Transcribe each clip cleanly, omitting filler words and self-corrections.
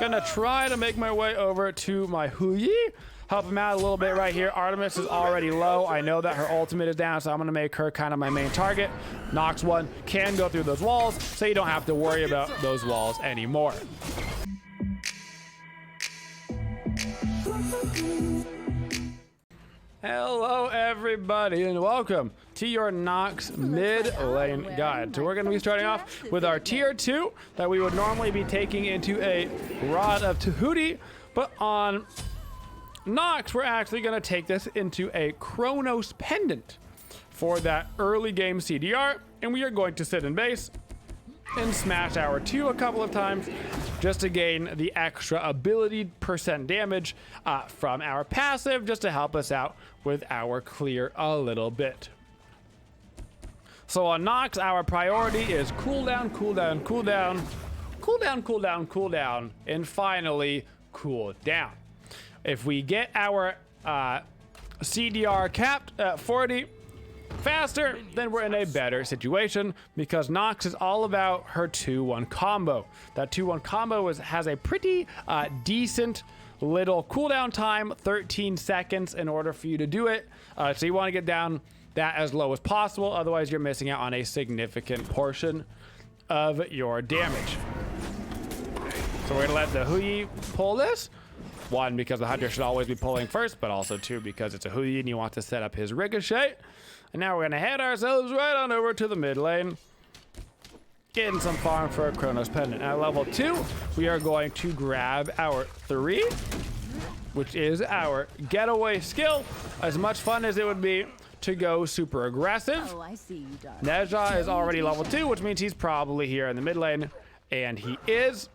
Gonna try to make my way over to my Woojer. Help him out a little bit right here. Artemis is already low. I know that her ultimate is down, so I'm going to make her kind of my main target. Nox 1 can go through those walls, so you don't have to worry about those walls anymore. Hello, everybody, and welcome to your Nox mid lane guide. So we're going to be starting off with our tier 2 that we would normally be taking into a Rod of Tahuti, but on Nox, we're actually going to take this into a Chronos Pendant for that early game CDR, and we are going to sit in base and smash our 2 a couple of times just to gain the extra ability % damage from our passive, just to help us out with our clear a little bit. So on Nox, our priority is cooldown, cooldown, cooldown, cooldown, cooldown, cooldown, and finally cool down. If we get our CDR capped at 40 faster, then we're in a better situation, because Nox is all about her 2-1 combo. That 2-1 combo has a pretty decent little cooldown time, 13 seconds in order for you to do it. So you want to get down that as low as possible, otherwise you're missing out on a significant portion of your damage. So we're gonna let the Woojer pull this. 1, because the hunter should always be pulling first, but also 2, because it's a Woojer and you want to set up his ricochet. And now we're gonna head ourselves right on over to the mid lane, getting some farm for a Chronos Pendant. At level 2, we are going to grab our 3, which is our getaway skill. As much fun as it would be to go super aggressive. Oh, I see you, darling. Neja is already level 2, which means he's probably here in the mid lane, and he is.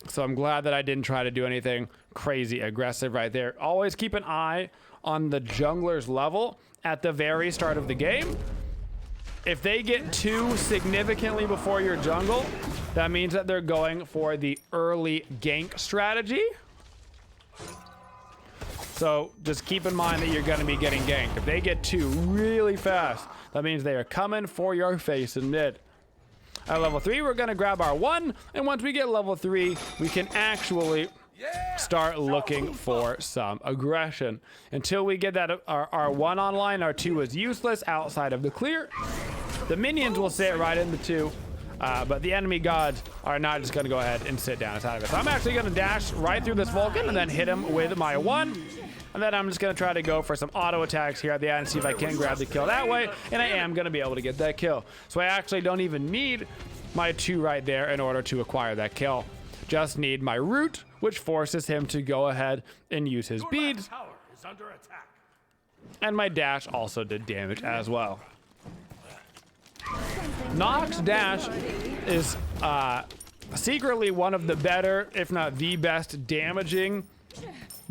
So I'm glad that I didn't try to do anything crazy aggressive right there. Always keep an eye on the jungler's level at the very start of the game. If they get 2 significantly before your jungle, that means that they're going for the early gank strategy. So just keep in mind that you're going to be getting ganked. If they get 2 really fast, that means they are coming for your face in mid. At level 3, we're going to grab our 1, and once we get level 3, we can actually start looking for some aggression. Until we get that our 1 online, our 2 is useless outside of the clear. The minions will sit right in the 2, but the enemy gods are not just going to go ahead and sit down inside of it. So I'm actually going to dash right through this Vulcan and then hit him with my 1. And then I'm just going to try to go for some auto attacks here at the end and see if I can grab the kill that way. And I am going to be able to get that kill. So I actually don't even need my 2 right there in order to acquire that kill. Just need my root, which forces him to go ahead and use his beads. And my dash also did damage as well. Nox dash is secretly one of the better, if not the best, damaging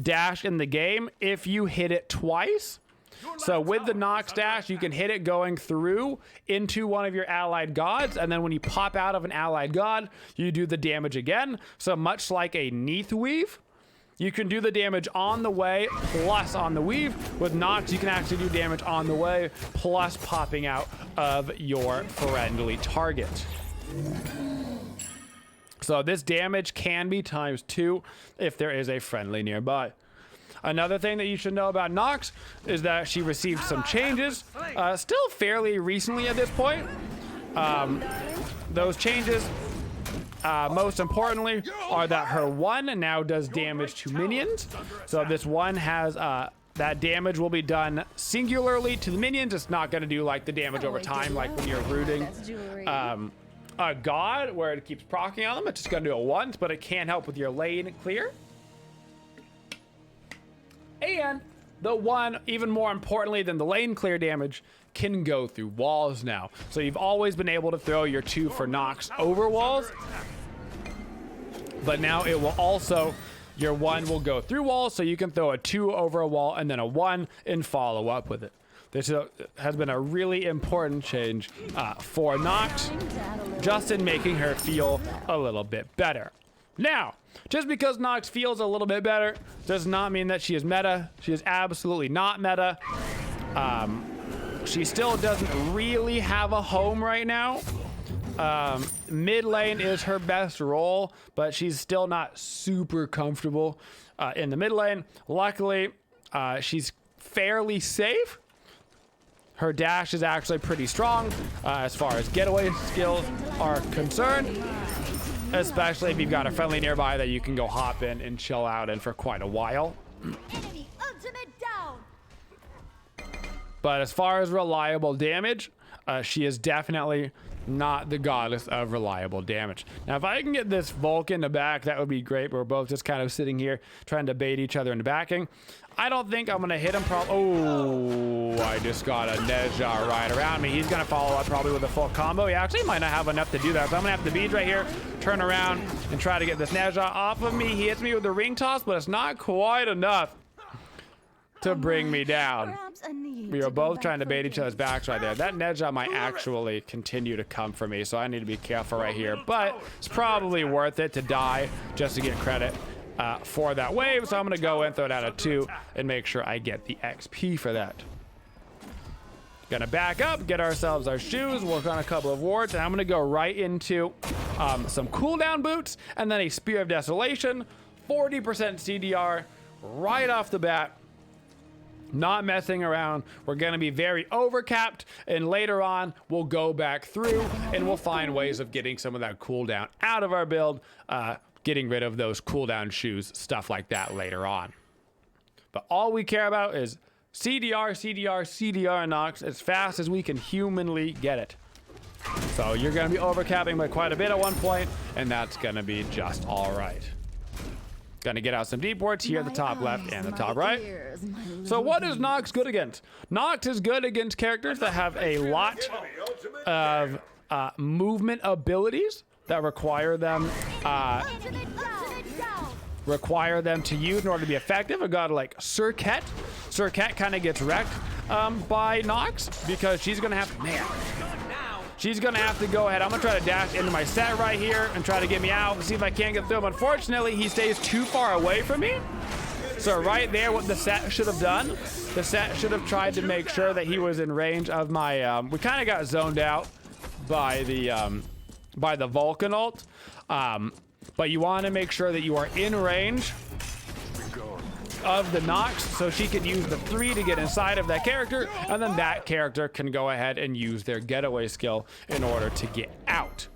dash in the game if you hit it twice. So with the Nox dash, you can hit it going through into one of your allied gods, and then when you pop out of an allied god, you do the damage again. So much like a Neath weave, you can do the damage on the way plus on the weave. With Nox, you can actually do damage on the way plus popping out of your friendly target. So this damage can be ×2 if there is a friendly nearby. Another thing that you should know about Nox is that she received some changes, still fairly recently at this point. Those changes, most importantly, are that her 1 now does damage to minions. So this 1 has that damage will be done singularly to the minions. It's not going to do like the damage over time, like when you're rooting a god where it keeps proccing on them. It's just going to do it once, but it can help with your lane clear. And the 1, even more importantly than the lane clear damage, can go through walls now. So you've always been able to throw your 2 for Nox over walls, but now it will also, your 1 will go through walls, so you can throw a 2 over a wall and then a 1 and follow up with it. This has been a really important change for Nox, just in making her feel a little bit better. Now, just because Nox feels a little bit better does not mean that she is meta. She is absolutely not meta. She still doesn't really have a home right now. Mid lane is her best role, but she's still not super comfortable in the mid lane. Luckily, she's fairly safe. Her dash is actually pretty strong as far as getaway skills are concerned, especially if you've got a friendly nearby that you can go hop in and chill out in for quite a while. Enemy ultimate down. But as far as reliable damage, she is definitely not the goddess of reliable damage. Now, if I can get this Vulcan to back, that would be great. We're both just kind of sitting here trying to bait each other into backing. I don't think I'm going to hit him. Oh, I just got a Nezha right around me. He's going to follow up probably with a full combo. He actually might not have enough to do that. So I'm going to have the beads right here, turn around, and try to get this Nezha off of me. He hits me with the ring toss, but it's not quite enough to bring me down. We are both trying to bait each other's backs right there. That Nezha might actually continue to come for me, so I need to be careful right here. But it's probably worth it to die just to get credit for that wave. So I'm going to go in, throw it out of 2, and make sure I get the XP for that. Gonna back up, get ourselves our shoes, work on a couple of wards, and I'm gonna go right into some cooldown boots, and then a Spear of Desolation, 40% CDR right off the bat. Not messing around. We're going to be very overcapped, and later on we'll go back through and we'll find ways of getting some of that cooldown out of our build, getting rid of those cooldown shoes, stuff like that later on. But all we care about is CDR, CDR, CDR, Nox as fast as we can humanly get it. So you're going to be overcapping by quite a bit at one point, and that's going to be just all right. Gonna get out some deep wards here at the top left and the top right. So what is Nox good against? Nox is good against characters that have a lot of movement abilities that require them to use in order to be effective. A god like Serket. Serket kind of gets wrecked by Nox because she's gonna have to, she's gonna have to go ahead. I'm gonna try to dash into my set right here and try to get me out and see if I can't get through him. Unfortunately, he stays too far away from me. So right there, what the set should have done, the set should have tried to make sure that he was in range of my, we kind of got zoned out by the Vulcan ult. But you want to make sure that you are in range of the Nox so she can use the 3 to get inside of that character, and then that character can go ahead and use their getaway skill in order to get out.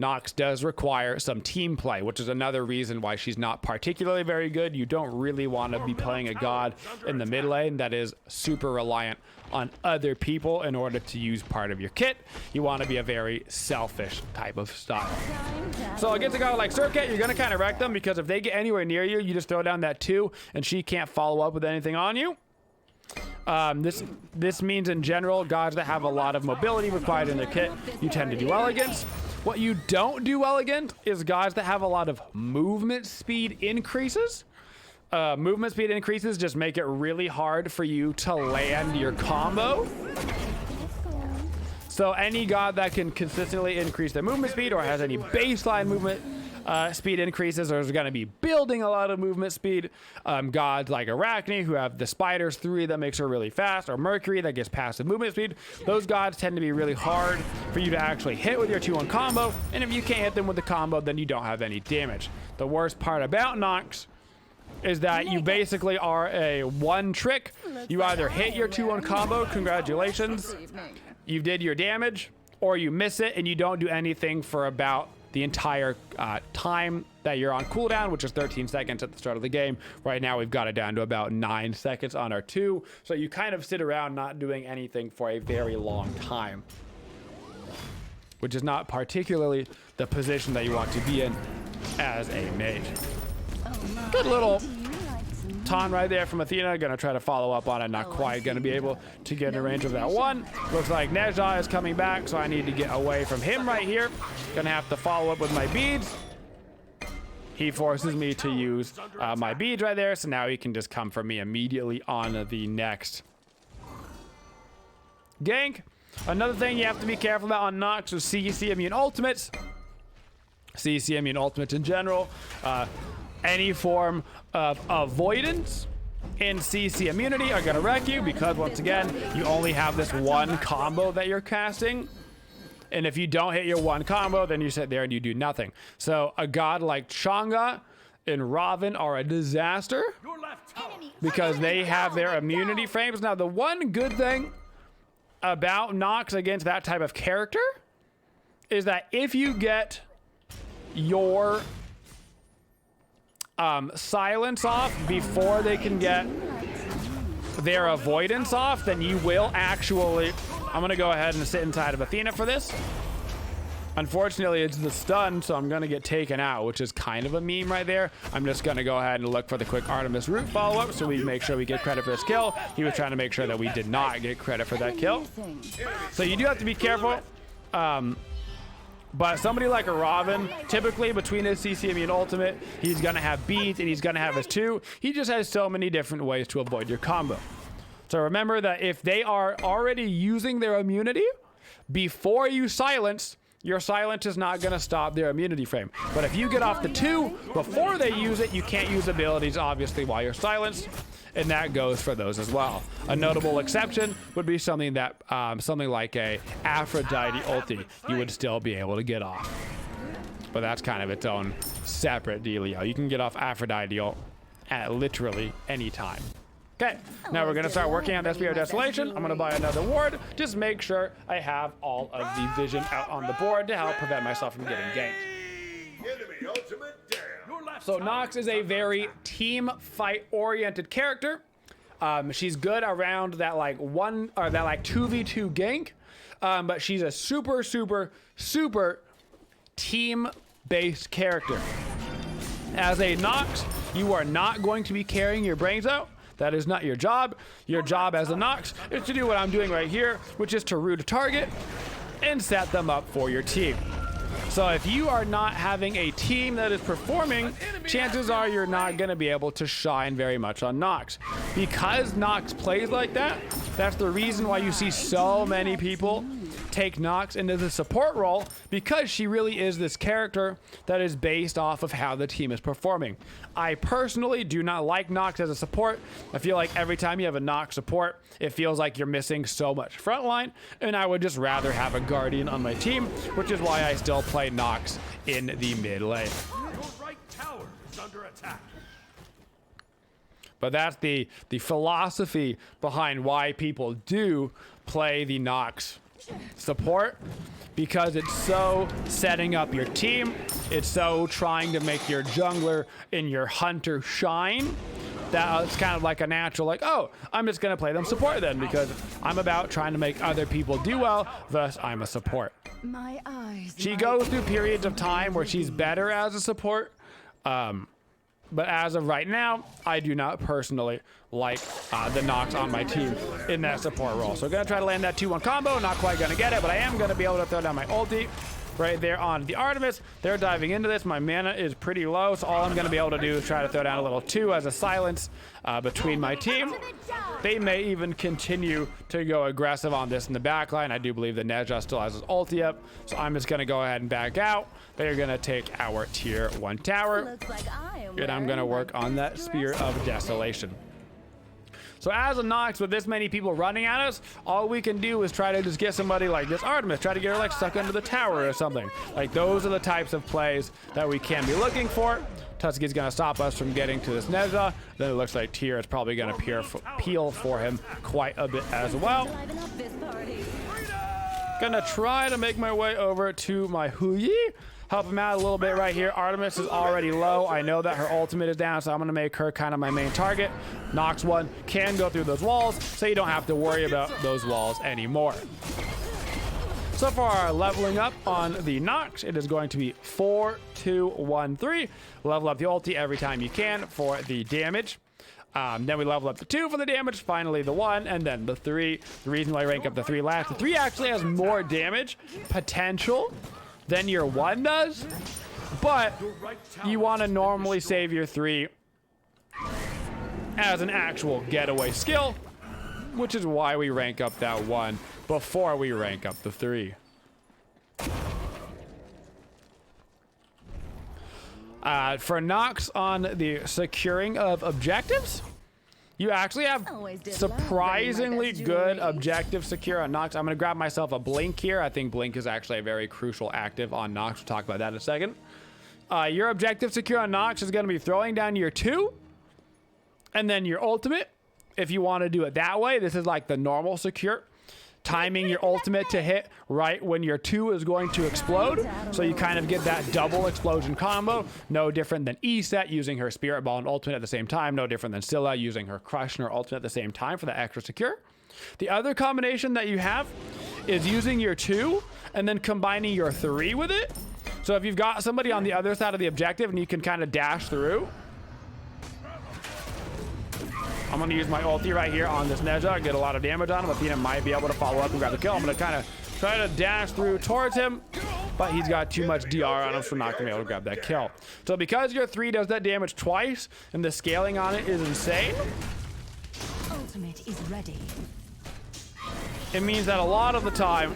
Nox does require some team play, which is another reason why she's not particularly very good. You don't really want to be playing a god in the mid lane that is super reliant on other people in order to use part of your kit. You want to be a very selfish type of style. So against a guy like Serket, you're going to kind of wreck them because if they get anywhere near you, you just throw down that 2 and she can't follow up with anything on you. This means in general, gods that have a lot of mobility required in their kit, you tend to do well against. What you don't do well against is guys that have a lot of movement speed increases. Movement speed increases just make it really hard for you to land your combo. So any god that can consistently increase their movement speed or has any baseline movement speed increases or is going to be building a lot of movement speed. Gods like Arachne, who have the Spiders 3 that makes her really fast, or Mercury that gets passive movement speed. Those gods tend to be really hard for you to actually hit with your 2-1 combo, and if you can't hit them with the combo, then you don't have any damage. The worst part about Nox is that you basically are a one trick. You either hit your 2-1 combo, congratulations, you did your damage, or you miss it and you don't do anything for about the entire time that you're on cooldown, which is 13 seconds at the start of the game. Right now, we've got it down to about 9 seconds on our 2. So you kind of sit around not doing anything for a very long time, which is not particularly the position that you want to be in as a mage. Good little taunt right there from Athena. Gonna try to follow up on it. Not quite gonna be able to get in range of that 1. Looks like Nezha is coming back, so I need to get away from him right here. Gonna have to follow up with my beads. He forces me to use my beads right there, so now he can just come for me immediately on the next gank. Another thing you have to be careful about on Nox is CC immune ultimates. CC immune ultimates in general. Any form of avoidance in CC immunity are gonna wreck you because once again, you only have this 1 combo that you're casting. And if you don't hit your one combo, then you sit there and you do nothing. So a god like Chang'e and Raven are a disaster because they have their immunity frames. Now, the one good thing about Nox against that type of character is that if you get your silence off before they can get their avoidance off, then you will actually... I'm going to go ahead and sit inside of Athena for this. Unfortunately, it's the stun, so I'm going to get taken out, which is kind of a meme right there. I'm just going to go ahead and look for the quick Artemis root follow-up so we make sure we get credit for this kill. He was trying to make sure that we did not get credit for that kill. So you do have to be careful. But somebody like a Raven, typically between his CC immune ultimate, he's going to have beads and he's going to have his 2. He just has so many different ways to avoid your combo. So remember that if they are already using their immunity before you silence, your silence is not going to stop their immunity frame. But if you get off the 2 before they use it, you can't use abilities, obviously, while you're silenced. And that goes for those as well. A notable exception would be something that, something like a Aphrodite ulti, you would still be able to get off. But that's kind of its own separate dealio. You can get off Aphrodite ult at literally any time. Okay, now we're gonna start working on the SPR Desolation. I'm gonna buy another ward. Just make sure I have all of the vision out on the board to help prevent myself from getting ganked. So Nox is a very team fight oriented character. She's good around that like 2v2 gank, but she's a super team based character. As a Nox, you are not going to be carrying your brains out. That is not your job. Your job as a Nox is to do what I'm doing right here, which is to root a target and set them up for your team. So if you are not having a team that is performing, chances are you're not going to be able to shine very much on Nox. Because Nox plays like that, that's the reason why you see so many people take Nox into the support role, because she really is this character that is based off of how the team is performing. I personally do not like Nox as a support. I feel like every time you have a Nox support, it feels like you're missing so much frontline, and I would just rather have a Guardian on my team, which is why I still play Nox in the mid lane. Your right tower is under attack. But that's the philosophy behind why people do play the Nox support, because it's so setting up your team, it's so trying to make your jungler and your hunter shine, that it's kind of like a natural, like, oh, I'm just gonna play them support then, because I'm about trying to make other people do well, thus I'm a support. My eyes. She goes through periods of time where she's better as a support, but as of right now, I do not personally like the Nox on my team in that support role. So I'm going to try to land that 2-1 combo. Not quite going to get it, but I am going to be able to throw down my ulti right there on the Artemis. They're diving into this. My mana is pretty low, so all I'm going to be able to do is try to throw down a little 2 as a silence between my team. They may even continue to go aggressive on this in the backline. I do believe that Nezha still has his ulti up, so I'm just going to go ahead and back out. They're going to take our tier 1 tower, and I'm going to work on that Spear of Desolation. So as a Nox, with this many people running at us, all we can do is try to just get somebody like this Artemis, try to get her like stuck under the tower or something. Like, those are the types of plays that we can be looking for. Tusky's gonna stop us from getting to this Nezha. Then it looks like Tyr is probably gonna peel for him quite a bit as well. Gonna try to make my way over to my Huyi. Help him out a little bit right here. Artemis is already low. I know that her ultimate is down, so I'm going to make her kind of my main target. Nox 1 can go through those walls, so you don't have to worry about those walls anymore. So far, leveling up on the Nox, it is going to be 4, 2, 1, 3. Level up the ulti every time you can for the damage. Then we level up the 2 for the damage, finally the 1, and then the 3. The reason why I rank up the 3 last, the 3 actually has more damage potential than your 1 does, but you want to normally save your 3 as an actual getaway skill, which is why we rank up that 1 before we rank up the 3. For Nox on the securing of objectives, You actually have Always did surprisingly love my best good jewelry. objective secure on Nox. I'm going to grab myself a blink here. I think blink is actually a very crucial active on Nox. We'll talk about that in a second. Your objective secure on Nox is going to be throwing down your 2 and then your ultimate. If you want to do it that way, this is like the normal secure. Timing your ultimate to hit right when your 2 is going to explode. So you kind of get that double explosion combo. No different than E-Set using her Spirit Ball and ultimate at the same time. No different than Scylla using her Crush and her ultimate at the same time for the extra secure. The other combination that you have is using your 2 and then combining your 3 with it. So if you've got somebody on the other side of the objective and you can kind of dash through. I'm going to use my ulti right here on this Neja, get a lot of damage on him. Athena might be able to follow up and grab the kill. I'm going to kind of try to dash through towards him, but he's got too much DR on him, so we're not going to be able to grab that kill. So because your 3 does that damage twice, and the scaling on it is insane, Ultimate is ready. it means that a lot of the time,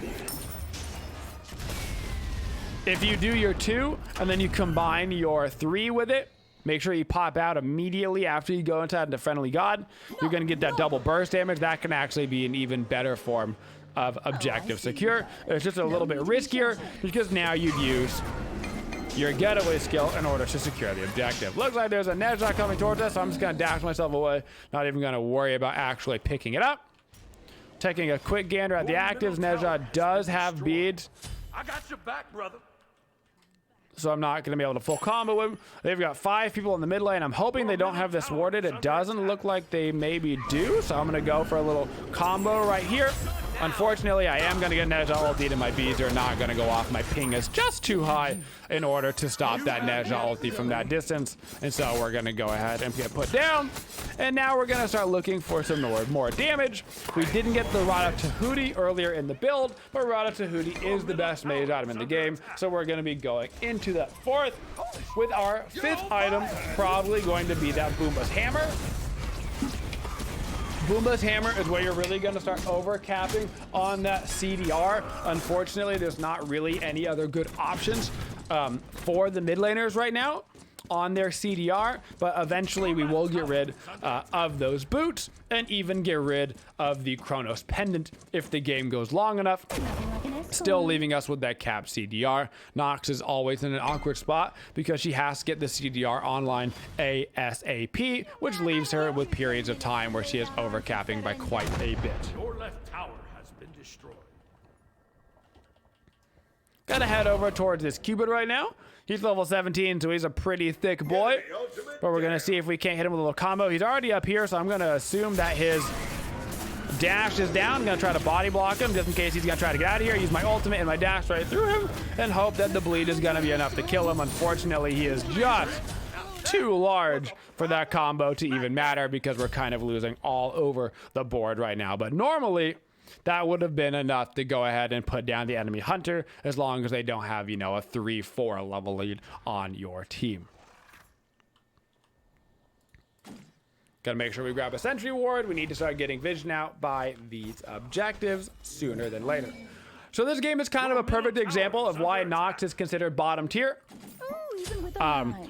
if you do your 2 and then you combine your 3 with it, make sure you pop out immediately after you go inside the Friendly God. You're going to get that double burst damage. That can actually be an even better form of objective secure. It's just a little bit riskier because now you'd use your getaway skill in order to secure the objective. Looks like there's a Neja coming towards us, so I'm just going to dash myself away. Not even going to worry about actually picking it up. Taking a quick gander at the actives, Neja does have beads. I got your back, brother. So I'm not going to be able to full combo him. They've got 5 people in the mid lane. I'm hoping they don't have this warded. It doesn't look like they maybe do. So I'm going to go for a little combo right here. Unfortunately, I am going to get Neja ulti and my beads are not going to go off. My ping is just too high in order to stop that Neja ulti from that distance. And so we're going to go ahead and get put down. And now we're going to start looking for some more damage. We didn't get the Rada Tahuti earlier in the build, but Rada Tahuti is the best mage item in the game. So we're going to be going into that 4th with our 5th item, probably going to be that Boomba's Hammer. Boomba's Hammer is where you're really going to start over-capping on that CDR. Unfortunately, there's not really any other good options for the mid laners right now on their CDR, but eventually we will get rid of those boots and even get rid of the Chronos Pendant if the game goes long enough. Still leaving us with that capped CDR. Nox is always in an awkward spot because she has to get the CDR online ASAP, which leaves her with periods of time where she is overcapping by quite a bit. Your left tower has been destroyed. Gotta head over towards this Cupid right now. He's level 17, so he's a pretty thick boy. But we're gonna see if we can't hit him with a little combo. He's already up here, so I'm gonna assume that his dash is down. I'm gonna try to body block him just in case he's gonna try to get out of here. Use my ultimate and my dash right through him and hope that the bleed is gonna be enough to kill him. Unfortunately, he is just too large for that combo to even matter because we're kind of losing all over the board right now. But normally, that would have been enough to go ahead and put down the enemy hunter as long as they don't have, you know, a 3-4 level lead on your team. Gotta make sure we grab a sentry ward. We need to start getting vision out by these objectives sooner than later. So this game is kind of a perfect example of why Nox is considered bottom tier.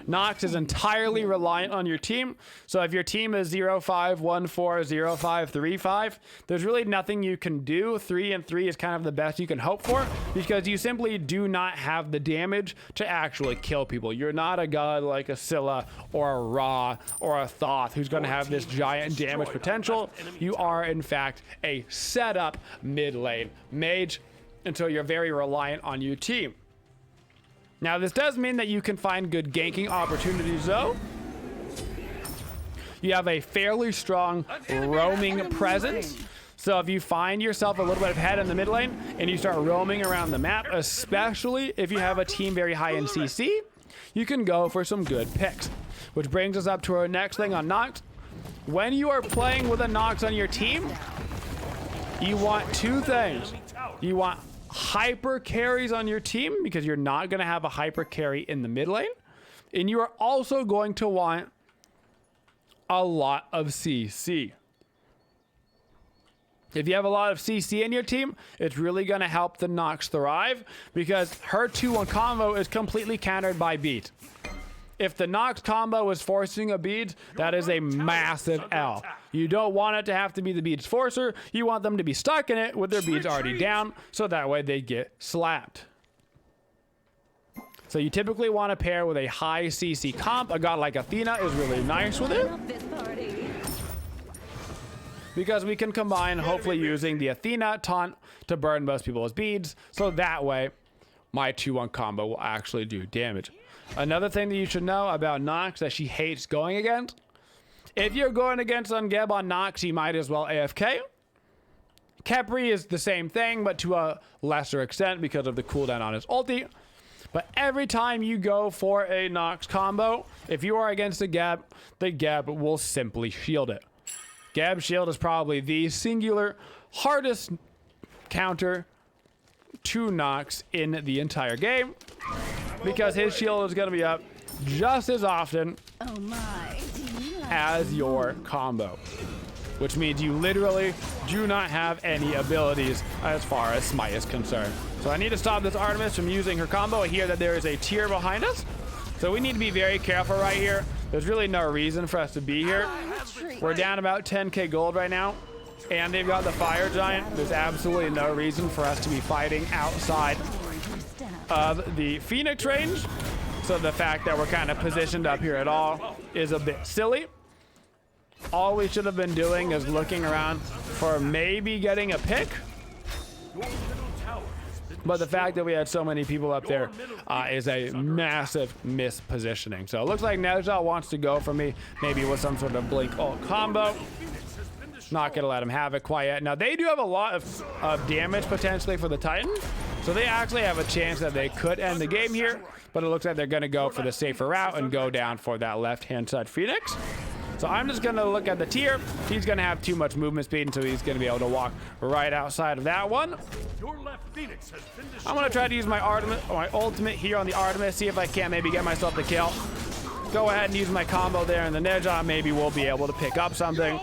Nox is entirely reliant on your team. So if your team is 0-5, 1-4, 0-5, 3-5, there's really nothing you can do. 3 and 3 is kind of the best you can hope for because you simply do not have the damage to actually kill people. You're not a god like a Scylla or a Ra or a Thoth who's going to have this giant damage potential. You are, in fact, a setup mid lane mage, and so you're very reliant on your team. Now, this does mean that you can find good ganking opportunities, though. You have a fairly strong roaming presence. So if you find yourself a little bit ahead in the mid lane and you start roaming around the map, especially if you have a team very high in CC, you can go for some good picks. Which brings us up to our next thing on Nox. When you are playing with a Nox on your team, you want 2 things. You want hyper carries on your team because you're not going to have a hyper carry in the mid lane, and you are also going to want a lot of CC. If you have a lot of CC in your team, it's really going to help the Nox thrive because her 2-1 combo is completely countered by beat. if the Nox combo is forcing a bead, that is a massive L. You don't want it to have to be the beads forcer. You want them to be stuck in it with their beads already down, so that way they get slapped. So you typically want to pair with a high CC comp. A god like Athena is really nice with it, because we can combine, hopefully using the Athena taunt to burn most people's beads, so that way my 2-1 combo will actually do damage. Another thing that you should know about Nox that she hates going against, if you're going against Ungeb on Nox, you might as well AFK. Khepri is the same thing, but to a lesser extent because of the cooldown on his ulti. But every time you go for a Nox combo, if you are against a Geb, the Geb will simply shield it. Geb shield is probably the singular hardest counter to Nox in the entire game, because his shield is going to be up just as often as your combo, which means you literally do not have any abilities as far as Smite is concerned. So I need to stop this Artemis from using her combo. I hear that there is a tier behind us, so we need to be very careful right here. There's really no reason for us to be here. We're down about 10k gold right now, and they've got the Fire Giant. There's absolutely no reason for us to be fighting outside of the Phoenix range, so the fact that we're kind of positioned up here at all is a bit silly. All we should have been doing is looking around for maybe getting a pick, but the fact that we had so many people up there is a massive mispositioning. So it looks like Nezha wants to go for me, maybe with some sort of blink ult combo. Not gonna let him have it quite yet. Now they do have a lot of damage potentially for the Titan, so they actually have a chance that they could end the game here, but it looks like they're gonna go for the safer route and go down for that left-hand side Phoenix. So I'm just gonna look at the tier. He's gonna have too much movement speed, and so he's gonna be able to walk right outside of that one. I'm gonna try to use my ultimate here on the Artemis, see if I can maybe get myself the kill. Go ahead and use my combo there, and the Neja, maybe we'll be able to pick up something.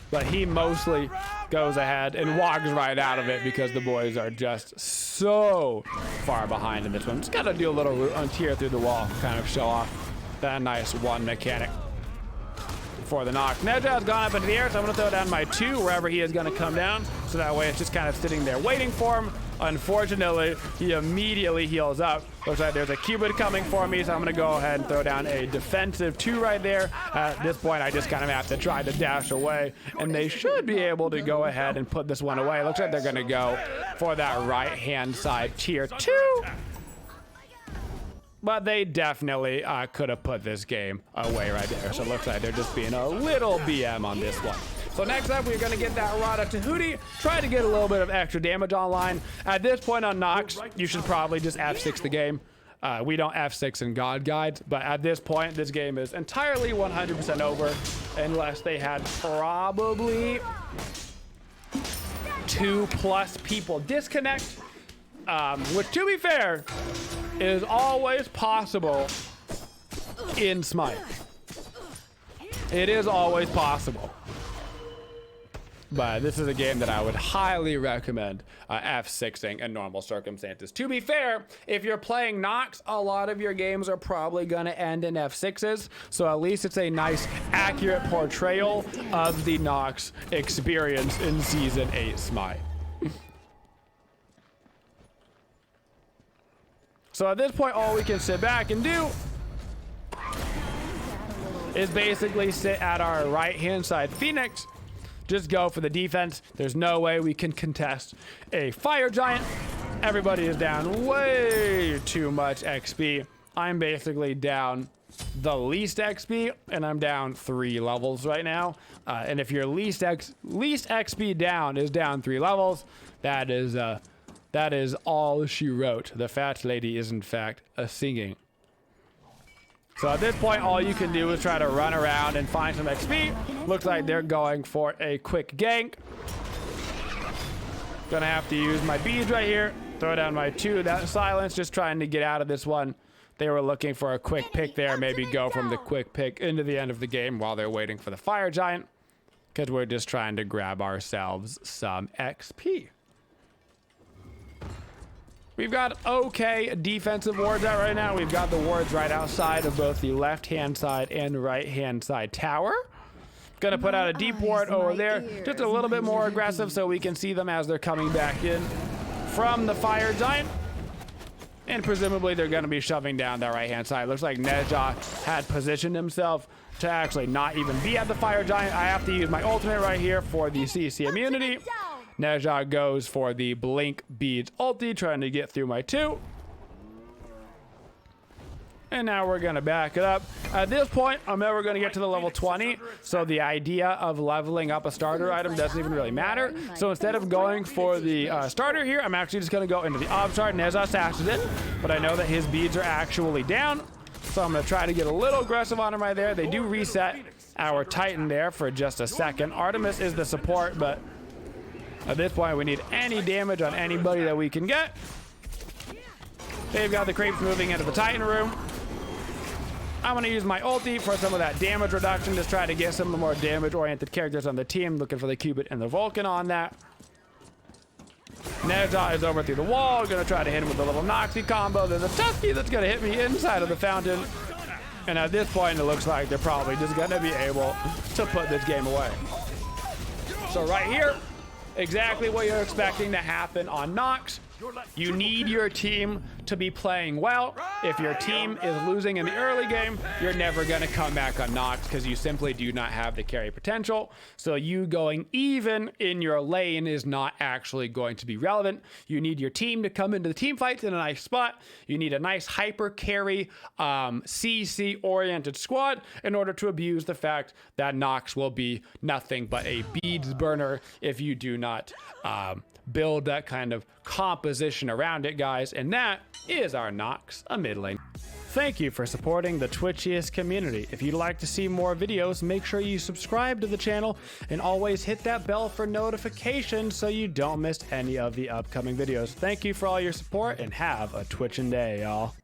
But he mostly goes ahead and walks right out of it because the boys are just so far behind in this one. Just gotta do a little root on tier through the wall, kind of show off that nice one mechanic for the Nox. Neja has gone up into the air, so I'm going to throw down my 2 wherever he is going to come down, so that way it's just kind of sitting there waiting for him. Unfortunately, he immediately heals up. Looks like there's a Cupid coming for me, so I'm going to go ahead and throw down a defensive 2 right there. At this point, I just kind of have to try to dash away, and they should be able to go ahead and put this one away. Looks like they're going to go for that right-hand side tier 2. But they definitely could have put this game away right there. So it looks like they're just being a little BM on this one. So next up, we're going to get that Rada Tahuti. Try to get a little bit of extra damage online. At this point on Nox, you should probably just F6 the game. We don't F6 in God Guides, but at this point, this game is entirely 100% over unless they had probably 2+ people disconnect, which, to be fair, is always possible in Smite. It is always possible. But this is a game that I would highly recommend F6ing in normal circumstances. To be fair, if you're playing Nox, a lot of your games are probably going to end in F6s. So at least it's a nice, accurate portrayal of the Nox experience in Season 8 Smite. So at this point, all we can sit back and do is basically sit at our right-hand side Phoenix, just go for the defense. There's no way we can contest a Fire Giant. Everybody is down way too much XP. I'm basically down the least XP, and I'm down 3 levels right now. And if your least XP down is down 3 levels, that is all she wrote. The fat lady is in fact a singing. So at this point, all you can do is try to run around and find some XP. Looks like they're going for a quick gank. Gonna have to use my beads right here. Throw down my 2. That silence, just trying to get out of this one. They were looking for a quick pick there. Maybe go from the quick pick into the end of the game while they're waiting for the Fire Giant, because we're just trying to grab ourselves some XP. We've got okay defensive wards out right now. We've got the wards right outside of both the left-hand side and right-hand side tower. Gonna put out a deep ward over there, just a little bit more aggressive so we can see them as they're coming back in from the fire giant. And presumably they're gonna be shoving down that right-hand side. Looks like Nezha had positioned himself to actually not even be at the fire giant. I have to use my ultimate right here for the CC immunity. Nezha goes for the blink beads ulti, trying to get through my 2. And now we're gonna back it up. At this point, I'm never gonna get to the level 20, so the idea of leveling up a starter item doesn't even really matter. So instead of going for the starter here, I'm actually just gonna go into the ob shard. Nezha sashes it, but I know that his beads are actually down, so I'm gonna try to get a little aggressive on him right there. They do reset our Titan there for just a second. Artemis is the support, but at this point, we need any damage on anybody that we can get. They've got the creeps moving into the Titan room. I'm going to use my ulti for some of that damage reduction. Just try to get some of the more damage-oriented characters on the team. Looking for the Cupid and the Vulcan on that. Nezha is over through the wall. Going to try to hit him with a little Noxie combo. There's a Tusky that's going to hit me inside of the fountain. And at this point, it looks like they're probably just going to be able to put this game away. So right here, exactly what you're expecting to happen on Nox. You need your team to be playing well. If your team is losing in the early game, you're never going to come back on Nox because you simply do not have the carry potential. So you going even in your lane is not actually going to be relevant. You need your team to come into the team fights in a nice spot. You need a nice hyper carry CC oriented squad in order to abuse the fact that Nox will be nothing but a beads burner if you do not build that kind of composition around it, guys. And that is our Nox, a mid lane. Thank you for supporting the Twitchiest community. If you'd like to see more videos, make sure you subscribe to the channel and always hit that bell for notifications so you don't miss any of the upcoming videos. Thank you for all your support and have a Twitchin' day, y'all.